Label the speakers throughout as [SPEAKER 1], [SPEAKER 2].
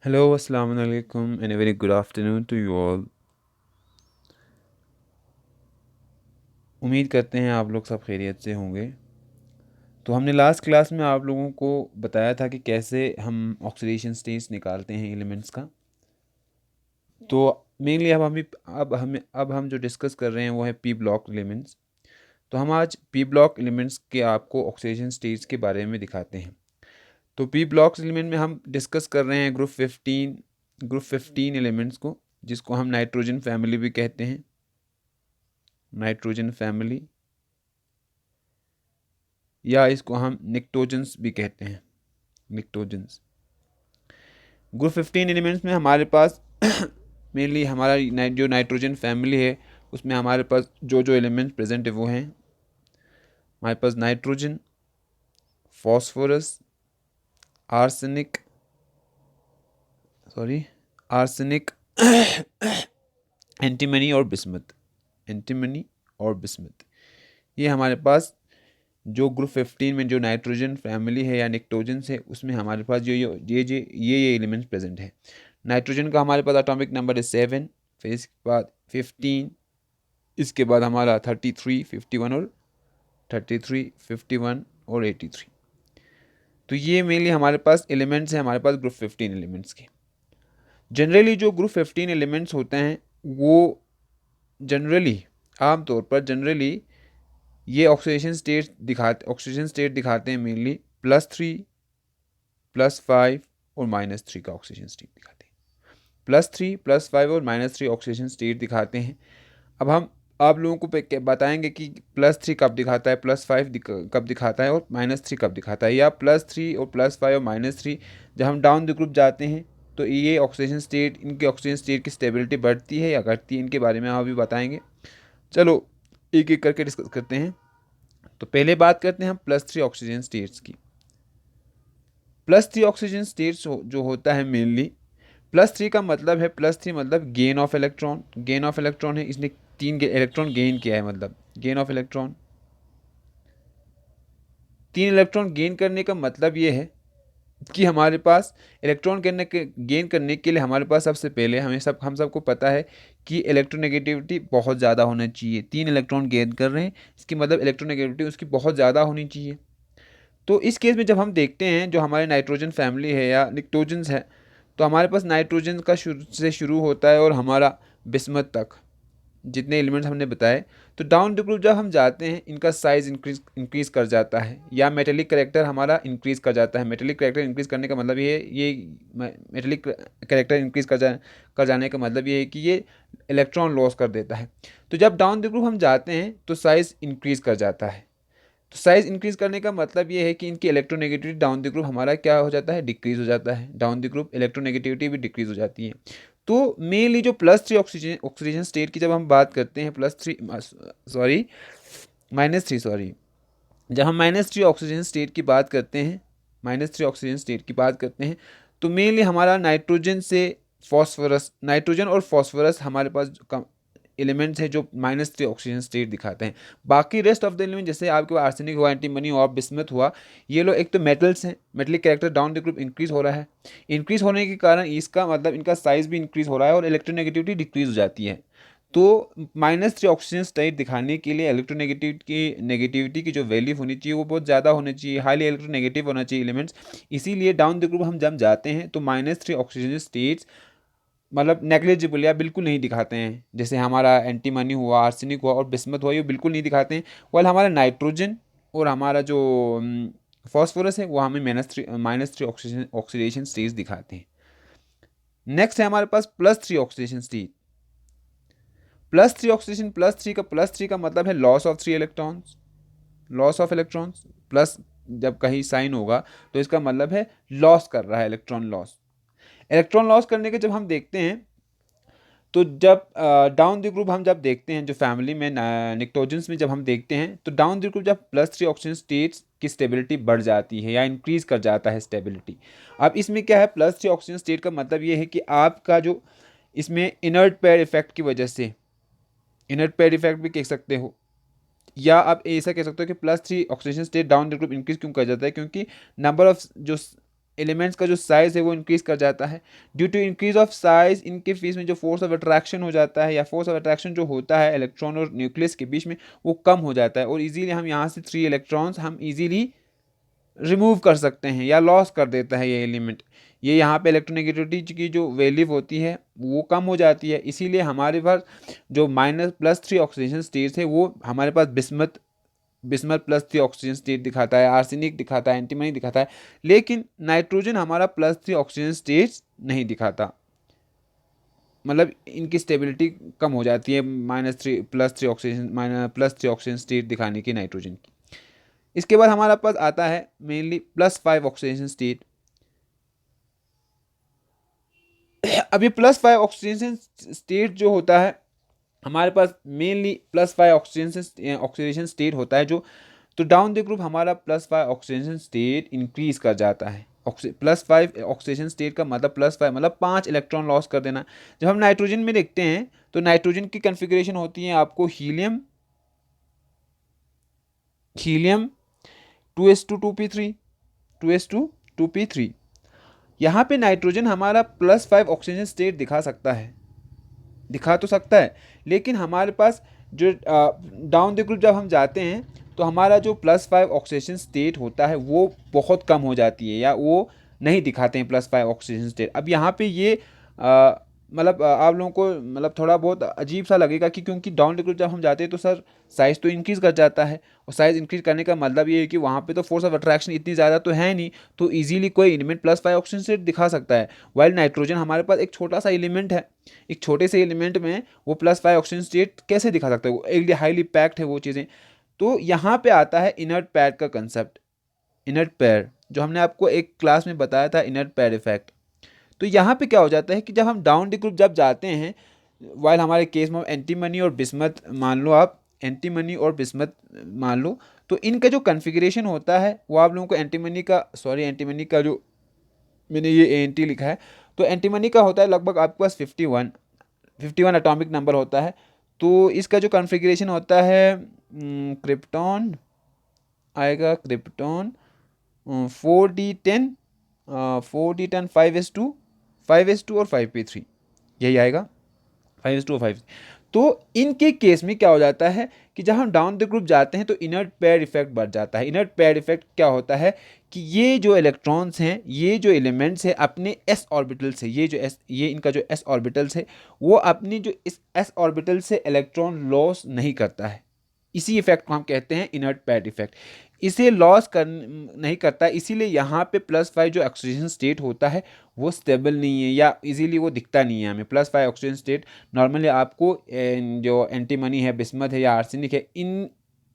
[SPEAKER 1] Hello, Assalamu alaikum, and a very good afternoon to you all. उम्मीद करते हैं आप लोग सब खैरियत से होंगे। तो हमने लास्ट क्लास में आप लोगों को बताया था कि कैसे हम ऑक्सीडेशन स्टेट्स निकालते हैं एलिमेंट्स का। तो मेनली अब हम जो डिस्कस कर रहे हैं वो है पी ब्लॉक एलिमेंट्स। तो हम आज पी ब्लॉक एलिमेंट्स के आपको ऑक्सीडेशन स्टेट्स के बारे में दिखाते हैं। तो पी ब्लॉक एलिमेंट में हम डिस्कस कर रहे हैं ग्रुप 15 एलिमेंट्स को, जिसको हम नाइट्रोजन फैमिली भी कहते हैं। नाइट्रोजन फैमिली, या इसको हम निक्टोजेंस भी कहते हैं। निक्टोजेंस ग्रुप 15 एलिमेंट्स में हमारे पास मेनली हमारा जो नाइट्रोजन फैमिली है उसमें हमारे पास जो जो एलिमेंट्स प्रेजेंट है वो हैं हमारे पास nitrogen, phosphorus, arsenic arsenic antimony और बिस्मथ। एंटीमनी और बिस्मथ, ये हमारे पास जो ग्रुप 15 में जो नाइट्रोजन फैमिली है या निक्टोजन है उसमें हमारे पास जो ये एलिमेंट्स प्रेजेंट है। नाइट्रोजन का हमारे पास एटॉमिक नंबर है 7, फिर इसके बाद 15, इसके बाद हमारा 33, 51 और 83 तो ये मेनली हमारे पास एलिमेंट्स हैं हमारे पास ग्रुप 15 एलिमेंट्स के। जनरली जो ग्रुप 15 एलिमेंट्स होते हैं वो जनरली आमतौर पर ये ऑक्सीडेशन स्टेट दिखाते हैं मेनली +3, +5 और -3 का ऑक्सीडेशन स्टेट दिखाते हैं। +3, +5 और -3 ऑक्सीडेशन स्टेट दिखाते हैं। अब हम आप लोगों को बताएंगे कि +3 कब दिखाता है, +5 कब दिखाता है और -3 कब दिखाता है, या +3 और +5 और -3 जब हम डाउन द ग्रुप जाते हैं तो ये ऑक्सीडेशन स्टेट, इनके ऑक्सीजन स्टेट की स्टेबिलिटी बढ़ती है या घटती है, इनके बारे में हम अभी बताएंगे। चलो एक एक करके डिस्कस करते हैं। तो पहले बात करते हैं हम +3 ऑक्सीजन स्टेट्स की। +3 ऑक्सीजन स्टेट्स जो होता है मेनली, +3 का मतलब है, +3 मतलब gain of electron. Gain of electron है, इसने 3 इलेक्ट्रॉन गेन किया है, मतलब gain of electron. 3 electron gain करने का मतलब ये है कि हमारे पास गेन करने के लिए हमारे पास सबसे पहले हम सबको पता है कि इलेक्ट्रोनेगेटिविटी बहुत ज़्यादा होना चाहिए। 3 इलेक्ट्रॉन गेन कर रहे हैं, इसकी मतलब इलेक्ट्रोनेगेटिविटी उसकी बहुत ज़्यादा होनी चाहिए। तो इस केस में जब हम देखते हैं जो हमारे नाइट्रोजन फैमिली है या निक्टोजन्स है, तो हमारे पास नाइट्रोजन का शुरू होता है और हमारा बिस्मथ तक जितने एलिमेंट्स हमने बताए। तो डाउन द ग्रुप जब हम जाते हैं इनका साइज़ इंक्रीज़ कर जाता है, या मेटेलिक करेक्टर हमारा इंक्रीज़ कर जाता है। मेटेलिक करेक्टर इंक्रीज़ करने का मतलब ये मेटेलिक करेक्टर इंक्रीज़ कर जाने का मतलब ये है कि ये इलेक्ट्रॉन लॉस कर देता है। तो जब डाउन द ग्रुप हम जाते हैं तो साइज़ इंक्रीज़ कर जाता है। तो साइज़ इंक्रीज़ करने का मतलब ये है कि इनकी इलेक्ट्रोनेगेटिविटी डाउन द ग्रुप हमारा क्या हो जाता है, डिक्रीज़ हो जाता है। डाउन द ग्रुप इलेक्ट्रोनेगेटिविटी भी डिक्रीज़ हो जाती है। तो मेनली जो +3 ऑक्सीजन स्टेट की जब हम बात करते हैं, -3 जब हम -3 ऑक्सीजन स्टेट की बात करते हैं, तो मेनली हमारा नाइट्रोजन और फॉस्फोरस हमारे पास एलिमेंट्स हैं जो -3 ऑक्सीजन स्टेट दिखाते हैं। बाकी रेस्ट ऑफ द एलिमेंट जैसे आपके पास आर्सेनिक हुआ, एंटीमनी हुआ, बिस्मथ हुआ, ये लोग एक तो मेटल्स हैं, metallic character down the group increase हो रहा है। इंक्रीज होने के कारण इसका मतलब इनका साइज भी इंक्रीज हो रहा है और इलेक्ट्रोनेगेटिविटी डिक्रीज हो जाती है। तो -3 ऑक्सीजन स्टेट दिखाने के लिए नेगेटिविटी की जो वैल्यू होनी चाहिए वो बहुत ज़्यादा होनी चाहिए, हाईली इलेक्ट्रोनेगेटिव होना चाहिए एलिमेंट्स। इसीलिए डाउन द ग्रुप हम जब जाते हैं तो -3 ऑक्सीजन स्टेट्स मतलब नेग्लिजिबल या बिल्कुल नहीं दिखाते हैं। जैसे हमारा एंटीमनी हुआ, आर्सेनिक हुआ और बिस्मथ हुआ, ये बिल्कुल नहीं दिखाते हैं। वाल हमारा नाइट्रोजन और हमारा जो फॉस्फोरस है वो हमें -3 ऑक्सीडेशन स्टेज दिखाते हैं। नेक्स्ट है हमारे पास +3 ऑक्सीडेशन स्टेज। +3 का मतलब है loss of 3 electrons. Loss of electrons plus जब कहीं साइन होगा तो इसका मतलब है लॉस कर रहा है, इलेक्ट्रॉन लॉस। इलेक्ट्रॉन लॉस करने के जब हम देखते हैं तो जब डाउन द ग्रुप हम जब देखते हैं जो फैमिली में निक्टोजेंस में जब हम देखते हैं तो डाउन द ग्रुप जब +3 ऑक्सीजन स्टेट्स की स्टेबिलिटी बढ़ जाती है या इंक्रीज कर जाता है स्टेबिलिटी। अब इसमें क्या है, +3 ऑक्सीजन स्टेट का मतलब ये है कि आपका जो इसमें इनर्ट पेयर इफेक्ट की वजह से, इनर्ट पेयर इफेक्ट भी कह सकते हो, या आप ऐसा कह सकते हो कि +3 oxygen state down the group increase क्यों कर जाता है, क्योंकि नंबर ऑफ जो एलिमेंट्स का जो साइज़ है वो इंक्रीज़ कर जाता है। Due to increase of size इनके फेस में जो फोर्स ऑफ अट्रैक्शन हो जाता है या फोर्स ऑफ अट्रैक्शन जो होता है इलेक्ट्रॉन और न्यूक्लियस के बीच में वो कम हो जाता है और इजीली हम यहाँ से 3 इलेक्ट्रॉन्स हम इजीली रिमूव कर सकते हैं या लॉस कर देता है ये एलिमेंट। ये यहाँ पे इलेक्ट्रोनेगेटिविटी की जो वैल्यू होती है वो कम हो जाती है, इसीलिए हमारे पास जो -+3 ऑक्सीडेशन स्टेट्स है वो हमारे पास बिस्मथ +3 ऑक्सीजन स्टेट दिखाता है, आर्सेनिक दिखाता है, एंटीमनी दिखाता है, लेकिन नाइट्रोजन हमारा +3 ऑक्सीजन स्टेट्स नहीं दिखाता। मतलब इनकी स्टेबिलिटी कम हो जाती है +3 ऑक्सीजन स्टेट दिखाने की नाइट्रोजन की। इसके बाद हमारा पास आता है मेनली +5 ऑक्सीडेशन स्टेट। अब ये +5 ऑक्सीडेशन स्टेट जो होता है हमारे पास मेनली +5 ऑक्सीडेशन स्टेट होता है जो, तो डाउन द ग्रुप हमारा +5 ऑक्सीडेशन स्टेट इंक्रीज कर जाता है। +5 ऑक्सीडेशन स्टेट का मतलब +5 मतलब 5 इलेक्ट्रॉन लॉस कर देना। जब हम नाइट्रोजन में देखते हैं तो नाइट्रोजन की कन्फिग्रेशन होती है आपको हीलियम 2s2 2p3 यहाँ पे नाइट्रोजन हमारा +5 ऑक्सीजन स्टेट दिखा तो सकता है, लेकिन हमारे पास जो डाउन द ग्रुप जब हम जाते हैं तो हमारा जो +5 ऑक्सीजन स्टेट होता है वो बहुत कम हो जाती है या वो नहीं दिखाते हैं +5 ऑक्सीजन स्टेट। अब यहाँ पे ये मतलब आप लोगों को मतलब थोड़ा बहुत अजीब सा लगेगा कि क्योंकि डाउन द ग्रुप जब हम जाते हैं तो सर साइज़ तो इंक्रीज़ कर जाता है, और साइज़ इंक्रीज़ करने का मतलब ये है कि वहाँ पे तो फोर्स ऑफ अट्रैक्शन इतनी ज़्यादा तो है नहीं, तो इजीली कोई एलिमेंट +5 ऑक्सीजन स्टेट दिखा सकता है। वाइल नाइट्रोजन हमारे पास एक छोटा सा एलिमेंट है, एक छोटे से एलिमेंट में वो +5 ऑक्सीजन स्टेट कैसे दिखा सकता है, वो एक हाईली पैक्ड है वो चीज़ें। तो यहाँ पे आता है इनर्ट पैड का कंसेप्ट, इनर्ट पैड जो हमने आपको एक क्लास में बताया था, इनर्ट पैड इफेक्ट। तो यहाँ पे क्या हो जाता है कि जब हम डाउन द ग्रुप जब जाते हैं, वाइल हमारे केस में एंटीमनी और बिस्मथ मान लो, आप एंटीमनी और बिस्मथ मान लो, तो इनका जो कन्फिग्रेशन होता है वो आप लोगों को एंटीमनी का जो मैंने ये एंटी लिखा है, तो एंटीमनी का होता है लगभग आपके पास 51 एटॉमिक नंबर होता है। तो इसका जो कन्फिग्रेशन होता है क्रिप्टॉन आएगा, क्रिप्टॉन 4d10 5s2 और 5p3 यही आएगा, 5s2 और 5। तो इनके केस में क्या हो जाता है कि जब हम डाउन द ग्रुप जाते हैं तो इनर्ट पेयर इफेक्ट बढ़ जाता है। इनर्ट पेयर इफेक्ट क्या होता है कि ये जो इलेक्ट्रॉन्स हैं, ये जो एलिमेंट्स हैं अपने s ऑर्बिटल से, ये इनका जो s ऑर्बिटल्स है वो अपनी जो इस s ऑर्बिटल से इलेक्ट्रॉन लॉस नहीं करता है। इसी इफेक्ट को हम कहते हैं इनर्ट पेयर इफेक्ट। इसे लॉस नहीं करता, इसीलिए यहाँ पे +5 जो ऑक्सीजन स्टेट होता है वो स्टेबल नहीं है या इजीली वो दिखता नहीं है हमें। +5 ऑक्सीजन स्टेट नॉर्मली आपको जो एंटीमनी है, बिस्मथ है या आर्सेनिक है,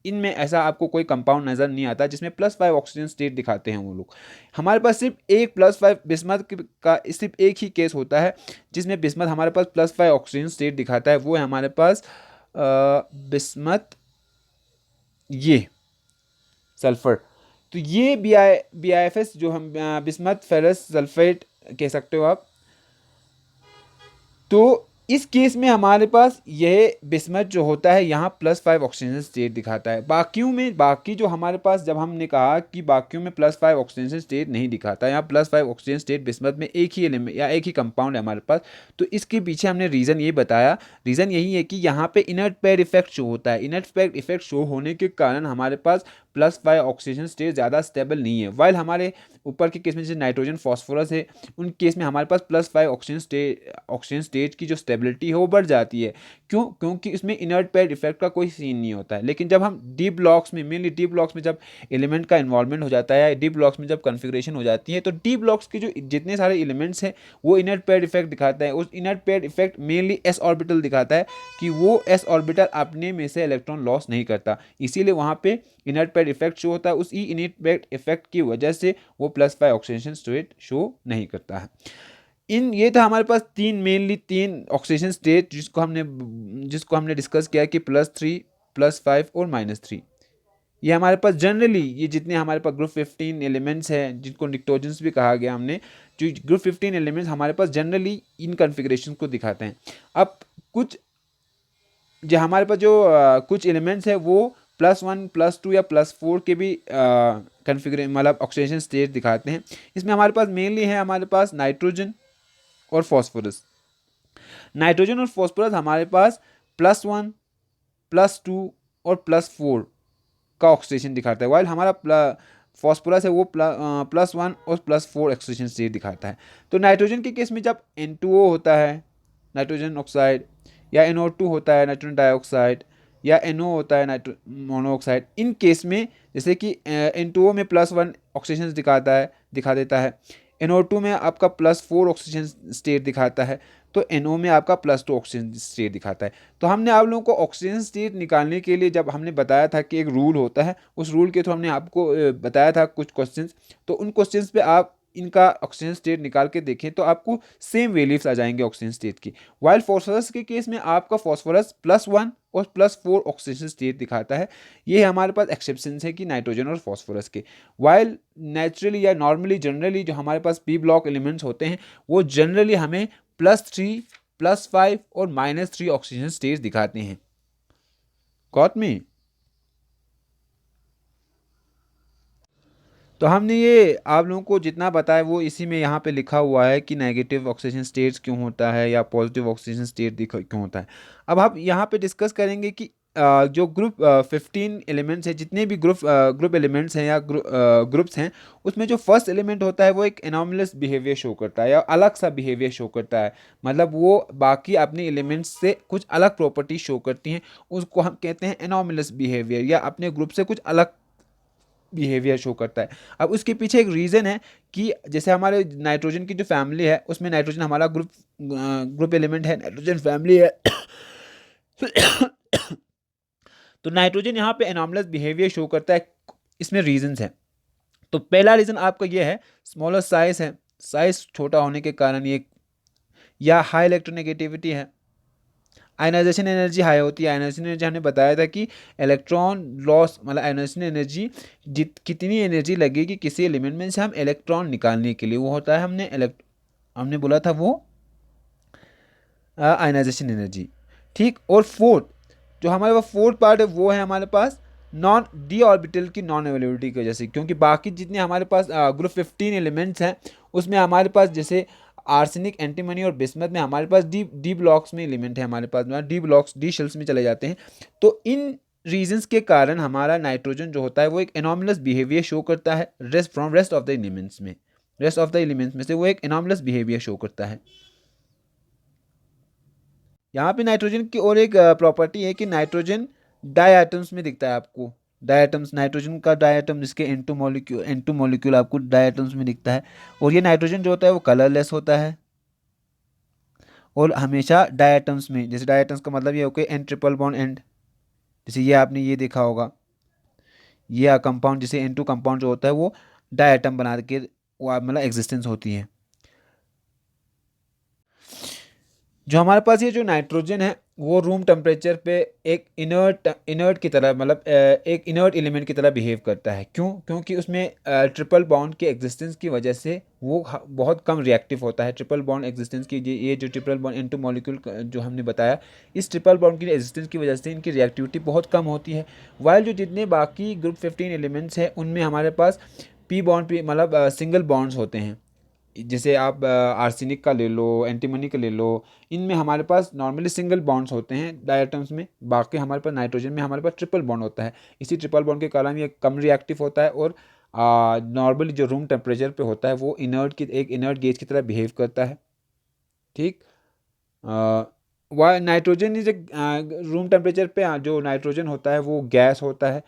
[SPEAKER 1] इनमें ऐसा आपको कोई कंपाउंड नज़र नहीं आता जिसमें +5 ऑक्सीजन स्टेट दिखाते हैं वो लोग। हमारे पास सिर्फ एक +5 बिस्मथ का सिर्फ एक ही केस होता है जिसमें बिस्मथ हमारे पास +5 ऑक्सीजन स्टेट दिखाता है, वो है हमारे पास बिस्मथ ये सल्फर। तो ये BiFS जो हम बिस्मथ फेरस सल्फेट कह सकते हो आप। तो इस केस में हमारे पास यह बिस्मथ जो होता है यहाँ +5 ऑक्सीजन स्टेट दिखाता है। बाकी जो हमारे पास, जब हमने कहा कि बाकियों में +5 ऑक्सीजन स्टेट नहीं दिखाता, यहाँ +5 ऑक्सीजन स्टेट बिस्मथ में एक ही एलिमेंट या एक ही कंपाउंड है हमारे पास। तो इसके पीछे हमने रीज़न ये बताया, रीज़न यही है कि यहाँ पे इनर्ट पेयर इफेक्ट शो होता है। इनर्ट पेयर इफेक्ट शो होने के कारण हमारे पास +5 ऑक्सीजन स्टेट ज़्यादा स्टेबल नहीं है। वाइल हमारे ऊपर के केस में जैसे नाइट्रोजन फॉस्फोरस है, उन केस में हमारे पास +5 ऑक्सीजन स्टेट की जो स्टेबिलिटी है वो बढ़ जाती है। क्योंकि इसमें इनर्ट पेयर इफेक्ट का कोई सीन नहीं होता है। लेकिन जब हम डी ब्लॉक्स में, मेनली डी ब्लॉक्स में जब एलिमेंट का इन्वॉल्वमेंट हो जाता है या डी ब्लॉक्स में जब कन्फिग्रेशन हो जाती है, तो डी ब्लॉक्स के जो जितने सारे एलिमेंट्स हैं वो इनर्ट पेयर इफेक्ट दिखाता है। उस inert pair effect mainly s orbital दिखाता है कि वो s ऑर्बिटल अपने में से इलेक्ट्रॉन लॉस नहीं करता, इसीलिए वहाँ पे इनर्ट पेयर इफेक्ट शो होता है। उसी इनर्ट पेयर इफेक्ट की वजह से वो +5 ऑक्सीडेशन स्टेट शो नहीं करता है। ये था हमारे पास मेनली तीन ऑक्सीडेशन स्टेट जिसको हमने डिस्कस किया कि +3, +5 और -3। ये हमारे पास जनरली, ये जितने हमारे पास ग्रुप 15 एलिमेंट्स हैं जिनको निक्टोजेंस भी कहा गया हमने, जो ग्रुप 15 एलिमेंट्स हमारे पास जनरली इन कन्फिग्रेशन को दिखाते हैं। अब हमारे पास जो कुछ एलिमेंट्स है वो +1, +2 या +4 के भी कन्फिगर मतलब ऑक्सीडेशन स्टेट दिखाते हैं। इसमें हमारे पास मेनली है हमारे पास नाइट्रोजन और फॉस्फोरस। नाइट्रोजन और फॉस्फोरस हमारे पास +1, +2 और +4 का ऑक्सीडेशन दिखाता है, वाइल हमारा फॉस्फोरस है वो +1 और +4 ऑक्सीडेशन स्टेट दिखाता है। तो नाइट्रोजन के केस में जब N2O होता है नाइट्रोजन ऑक्साइड, या NO2 होता है नाइट्रोजन डाइऑक्साइड, या NO होता है नाइट्रो मोनोऑक्साइड, इन केस में जैसे कि N2O में +1 ऑक्सीडेशन दिखा देता है, NO2 में आपका +4 ऑक्सीजन स्टेट दिखाता है, तो NO में आपका +2 ऑक्सीजन स्टेट दिखाता है। तो हमने आप लोगों को ऑक्सीजन स्टेट निकालने के लिए जब हमने बताया था कि एक रूल होता है, उस रूल के थ्रू हमने आपको बताया था कुछ क्वेश्चंस, तो उन क्वेश्चंस पे आप इनका ऑक्सीजन स्टेट निकाल के देखें तो आपको सेम वैल्यूज आ जाएंगे ऑक्सीजन स्टेट की। वाइल फॉस्फोरस के केस में आपका फॉस्फोरस +1 और +4 ऑक्सीजन स्टेट दिखाता है। ये हमारे पास एक्सेप्शन है कि नाइट्रोजन और फॉस्फोरस के। वाइल नेचुरली या नॉर्मली जनरली जो हमारे पास पी ब्लॉक एलिमेंट्स होते हैं वो जनरली हमें +3, +5 और -3 ऑक्सीजन स्टेट्स दिखाते हैं। Got me? तो हमने ये आप लोगों को जितना बताया वो इसी में यहाँ पे लिखा हुआ है कि नेगेटिव ऑक्सीजन स्टेट्स क्यों होता है या पॉजिटिव ऑक्सीजन स्टेट क्यों होता है। अब हम यहाँ पे डिस्कस करेंगे कि जो ग्रुप 15 एलिमेंट्स हैं, जितने भी ग्रुप एलिमेंट्स हैं या ग्रुप्स हैं, उसमें जो फर्स्ट एलिमेंट होता है वो एक एनॉमलस बिहेवियर शो करता है या अलग सा बिहेवियर शो करता है, मतलब वो बाकी अपने एलिमेंट्स से कुछ अलग प्रॉपर्टी शो करती हैं, उसको हम कहते हैं एनॉमलस बिहेवियर, या अपने ग्रुप से कुछ अलग बिहेवियर शो करता है। अब उसके पीछे एक रीज़न है कि जैसे हमारे नाइट्रोजन की जो फैमिली है उसमें नाइट्रोजन हमारा ग्रुप एलिमेंट है, नाइट्रोजन फैमिली है। तो नाइट्रोजन यहाँ पे एनॉमलस बिहेवियर शो करता है, इसमें रीजंस हैं। तो पहला रीज़न आपका ये है स्मॉलर साइज है, साइज छोटा होने के कारण ये, या हाई इलेक्ट्रोनेगेटिविटी है। आयनाइजेशन एनर्जी हाई होती है। आयनाइजेशन एनर्जी हमने बताया था कि इलेक्ट्रॉन लॉस मतलब आयनाइजेशन एनर्जी कितनी एनर्जी लगेगी किसी एलिमेंट में से हम इलेक्ट्रॉन निकालने के लिए, वो होता है हमने बोला था वो आयनाइजेशन एनर्जी। ठीक, और फोर्थ जो हमारे पास फोर्थ पार्ट है वो है हमारे पास नॉन डी ऑर्बिटल की नॉन अवेलेबिलिटी की वजह से, क्योंकि बाकी जितने हमारे पास ग्रुप 15 एलिमेंट्स हैं उसमें हमारे पास जैसे आर्सेनिक, एंटीमनी और बिस्मथ में हमारे पास डी ब्लॉक्स में एलिमेंट है, हमारे पास डी ब्लॉक्स डी शेल्स में चले जाते हैं। तो इन रीजंस के कारण हमारा नाइट्रोजन जो होता है वो एक एनॉमलस बिहेवियर शो करता है रेस्ट ऑफ द एलिमेंट्स में, रेस्ट ऑफ द एलिमेंट्स में से वो एक एनॉमलस बिहेवियर शो करता है। यहाँ पे नाइट्रोजन की और एक प्रॉपर्टी है कि नाइट्रोजन डाई एटम्स में दिखता है आपको। डाई एटम्स, नाइट्रोजन का डाई एटम जिसके N2 मॉलिक्यूल आपको डाई एटम्स में दिखता है। और ये नाइट्रोजन जो होता है वो कलरलेस होता है और हमेशा डाई एटम्स में, जैसे डाई एटम्स का मतलब ये हो कि N ट्रिपल बॉन्ड एंड, जैसे ये आपने ये देखा होगा, ये कंपाउंड जैसे N2 कंपाउंड जो होता है वो डाई एटम बना के वो मतलब एग्जिस्टेंस होती है। जो हमारे पास ये जो नाइट्रोजन है वो रूम टेम्परेचर पे एक इनर्ट की तरह मतलब एक इनर्ट एलिमेंट की तरह बिहेव करता है। क्यों? क्योंकि उसमें ट्रिपल बॉन्ड के एग्जिस्टेंस की वजह से वो बहुत कम रिएक्टिव होता है। ट्रिपल बॉन्ड एग्जिस्टेंस की ये जो ट्रिपल बॉन्ड N2 मॉलिक्यूल जो हमने बताया, इस ट्रिपल बॉन्ड की एग्जिस्टेंस की वजह से इनकी रिएक्टिविटी बहुत कम होती है। वाइल जो जितने बाकी ग्रुप 15 एलिमेंट्स हैं उनमें हमारे पास पी बॉन्ड पे मतलब सिंगल बॉन्ड्स होते हैं। जैसे आप आर्सेनिक का ले लो, एंटीमनी का ले लो, इनमें हमारे पास नॉर्मली सिंगल बॉन्ड्स होते हैं डायटम्स में। बाकी हमारे पास नाइट्रोजन में हमारे पास ट्रिपल बॉन्ड होता है। इसी ट्रिपल बॉन्ड के कारण ये कम रिएक्टिव होता है और नॉर्मली जो रूम टेम्परेचर पे होता है वो एक इनर्ट गैस की तरह बिहेव करता है। ठीक, नाइट्रोजन इज रूम टेम्परेचर पे जो नाइट्रोजन होता है वो गैस होता है।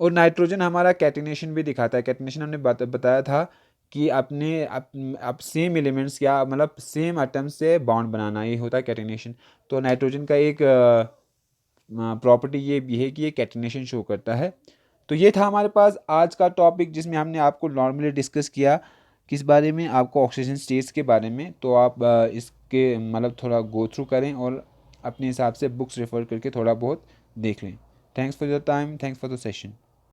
[SPEAKER 1] और नाइट्रोजन हमारा कैटिनेशन भी दिखाता है। कैटिनेशन हमने बताया था कि आप सेम एलिमेंट्स या मतलब सेम एटम से बॉन्ड बनाना, ये होता है कैटिनेशन। तो नाइट्रोजन का एक प्रॉपर्टी ये भी है कि ये कैटिनेशन शो करता है। तो ये था हमारे पास आज का टॉपिक जिसमें हमने आपको नॉर्मली डिस्कस किया किस बारे में, आपको ऑक्सीजन स्टेट्स के बारे में। तो आप इसके मतलब थोड़ा गो थ्रू करें और अपने हिसाब से बुक्स रेफर करके थोड़ा बहुत देख लें। Thanks for your time, thanks for the session.